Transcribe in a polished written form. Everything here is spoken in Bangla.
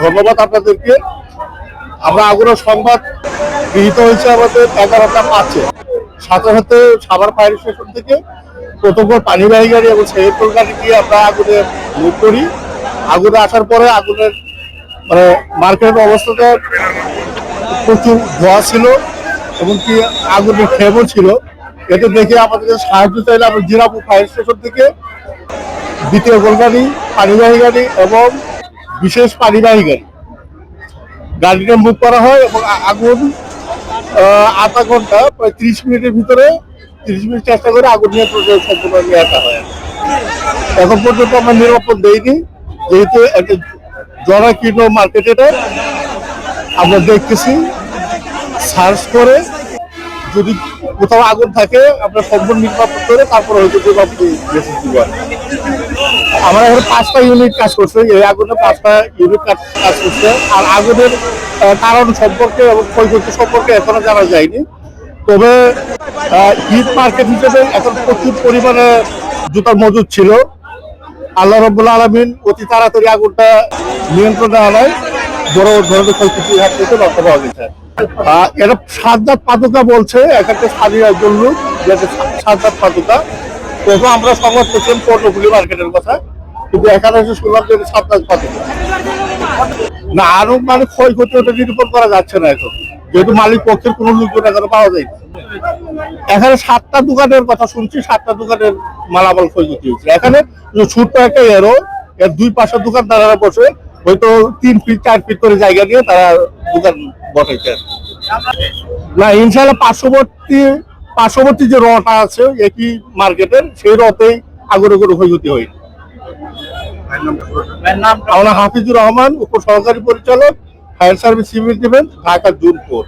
ধন্যবাদ আপনাদেরকে। আমরা আগুনের সংবাদ গৃহীত হয়েছে আমাদের 11টা 5-এ, সাথে সাথে সাভার ফায়ার স্টেশন থেকে প্রথমবার পানিবাহী গাড়ি এবং সেহেতল গাড়ি দিয়ে আমরা আগুনে মুভ করি। আগুনে আসার পরে আগুনের মানে মার্কেটের অবস্থাটা প্রচুর ধোঁয়া ছিল এবং কি আগুনের ফ্লেমও ছিল। এতে দেখে আমাদের সাহায্য চাইলে আমরা জিরাপুর ফায়ার স্টেশন থেকে দ্বিতীয় গোলগাড়ি, পানিবাহী গাড়ি এবং বিশেষ পানিবাহী গাড়িটা মুভ করা হয় এবং আগুন আধা ঘন্টা প্রায় 30 মিনিটের ভিতরে 30 মিনিট চেষ্টা করে আগুন নিয়ন্ত্রণ সম্পূর্ণ নিয়ে আসা হয়। এখন পর্যন্ত আমরা নিরাপদ দেইনি, যেহেতু একটা জরাকীর্ণ মার্কেট। এটা আমরা দেখতেছি, সার্চ করে যদি কোথাও আগুন থাকে আমরা সম্পূর্ণ নির্বাপন করে তারপর হয়তো আমরা এখানে 5টা ইউনিট কাজ করছে। এই আগুনে 5টা ইউনিট কাজ করছে। আর আগুনের কারণ সম্পর্কে এবং ক্ষয়ক্ষতি সম্পর্কে এখনো জানা যায়নি। তবে ঈদ মার্কেট হিসেবে এখন প্রচুর পরিমাণে জুতার মজুদ ছিল। আল্লাহ রাব্বুল আলামিন অতি তাড়াতাড়ি আগুনটা নিয়ন্ত্রণে আনায় বড় ধরনের ক্ষয়ক্ষতির হাত থেকে রক্ষা পাওয়া গেছে। এটা সাজ্জাদ পাতুকা বলছে, একটা স্থানীয় একজন লোক, যেটা সাজ্জাদ পাতুকা। তবে আমরা সংবাদ পেয়েছিলাম পর্ণফুলি মার্কেটের কথা, কিন্তু এখানে এসে শুনলাম যে সাজ্জাদ পাতুকা না। আরো মানে ক্ষয়ক্ষতি ওটা নিরূপণ করা যাচ্ছে না এখন, যেহেতু মালিক পক্ষের কোনো লোকজন এখানে পাওয়া যায় না। এখানে 7টা দোকানের কথা শুনছি, 7টা দোকানের মালামাল ক্ষয়ক্ষতি হয়েছে। এখানে ছোট্ট একটা এর দুই পাশের দোকানদাররা বসে হয়তো 3 ফিট 4 ফিট করে জায়গা নিয়ে তারা দোকান বসাইছে। না, ইনশাল্লাহ পার্শ্ববর্তী যে রটা আছে একই মার্কেটের, সেই রতেই আগুনে কোনো ক্ষয়ক্ষতি হয়নি। আমরা হাফিজুর রহমান, উপ সহকারী পরিচালক, fire service civil defence, Dhaka zone 4।